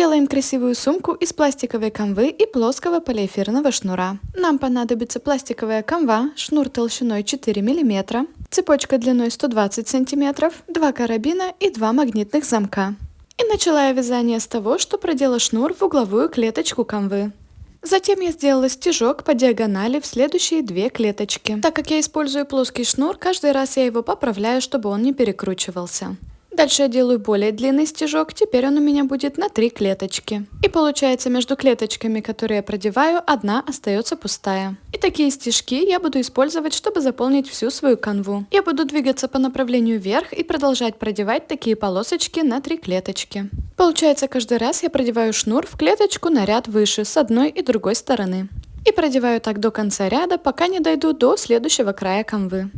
Делаем красивую сумку из пластиковой канвы и плоского полиэфирного шнура. Нам понадобится пластиковая канва, шнур толщиной 4 мм, цепочка длиной 120 см, 2 карабина и 2 магнитных замка. И начала я вязание с того, что продела шнур в угловую клеточку канвы. Затем я сделала стежок по диагонали в следующие 2 клеточки. Так как я использую плоский шнур, каждый раз я его поправляю, чтобы он не перекручивался. Дальше я делаю более длинный стежок, теперь он у меня будет на 3 клеточки. И получается, между клеточками, которые я продеваю, одна остается пустая. И такие стежки я буду использовать, чтобы заполнить всю свою канву. Я буду двигаться по направлению вверх и продолжать продевать такие полосочки на 3 клеточки. Получается, каждый раз я продеваю шнур в клеточку на ряд выше с одной и другой стороны. И продеваю так до конца ряда, пока не дойду до следующего края канвы.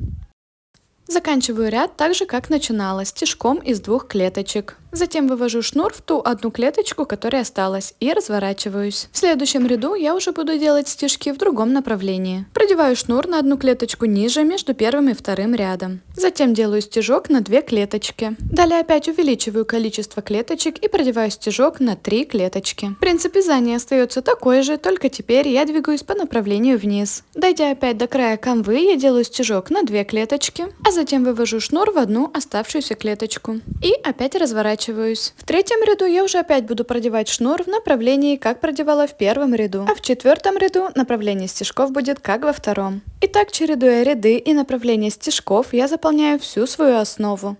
Заканчиваю ряд так же, как начинала, стежком из 2 клеточек. Затем вывожу шнур в ту одну клеточку, которая осталась, и разворачиваюсь. В следующем ряду я уже буду делать стежки в другом направлении. Продеваю шнур на одну клеточку ниже между первым и вторым рядом. Затем делаю стежок на 2 клеточки. Далее опять увеличиваю количество клеточек и продеваю стежок на 3 клеточки. Принцип вязания остается такой же, только теперь я двигаюсь по направлению вниз. Дойдя опять до края канвы, я делаю стежок на 2 клеточки, а затем вывожу шнур в одну оставшуюся клеточку. И опять разворачиваюсь. В третьем ряду я уже опять буду продевать шнур в направлении, как продевала в первом ряду, а в четвертом ряду направление стежков будет как во втором. Итак, чередуя ряды и направления стежков, я заполняю всю свою основу.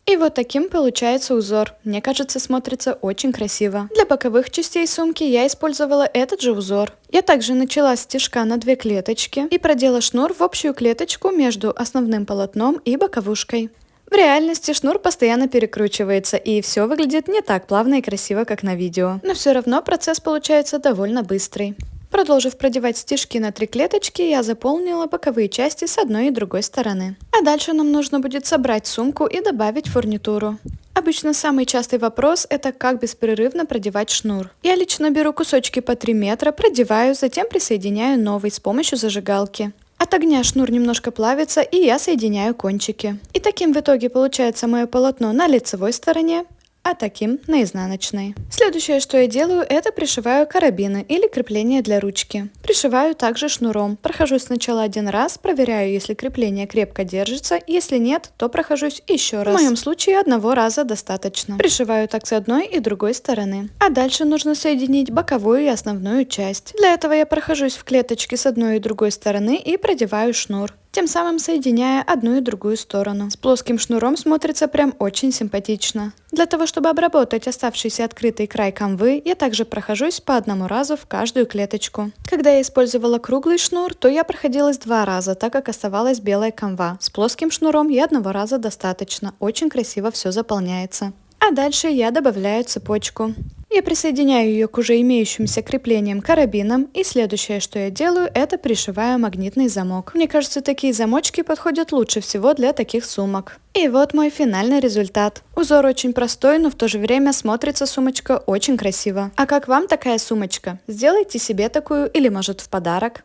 И вот таким получается узор. Мне кажется, смотрится очень красиво. Для боковых частей сумки я использовала этот же узор. Я также начала с стежка на 2 клеточки и продела шнур в общую клеточку между основным полотном и боковушкой. В реальности шнур постоянно перекручивается, и все выглядит не так плавно и красиво, как на видео. Но все равно процесс получается довольно быстрый. Продолжив продевать стежки на 3 клеточки, я заполнила боковые части с одной и другой стороны. А дальше нам нужно будет собрать сумку и добавить фурнитуру. Обычно самый частый вопрос – это как беспрерывно продевать шнур. Я лично беру кусочки по 3 метра, продеваю, затем присоединяю новый с помощью зажигалки. От огня шнур немножко плавится, и я соединяю кончики. И таким в итоге получается мое полотно на лицевой стороне, а таким на изнаночной. Следующее, что я делаю, это пришиваю карабины или крепление для ручки. Пришиваю также шнуром. Прохожусь сначала один раз, проверяю, если крепление крепко держится, если нет, то прохожусь еще раз. В моем случае одного раза достаточно. Пришиваю так с одной и другой стороны. А дальше нужно соединить боковую и основную часть. Для этого я прохожусь в клеточке с одной и другой стороны и продеваю шнур, тем самым соединяя одну и другую сторону. С плоским шнуром смотрится прям очень симпатично. Для того, чтобы обработать оставшийся открытый край канвы, я также прохожусь по одному разу в каждую клеточку. Когда я использовала круглый шнур, то я проходилась 2 раза, так как оставалась белая канва. С плоским шнуром я одного раза достаточно, очень красиво все заполняется. А дальше я добавляю цепочку. Я присоединяю ее к уже имеющимся креплениям карабинам, и следующее, что я делаю, это пришиваю магнитный замок. Мне кажется, такие замочки подходят лучше всего для таких сумок. И вот мой финальный результат. Узор очень простой, но в то же время смотрится сумочка очень красиво. А как вам такая сумочка? Сделайте себе такую или может в подарок.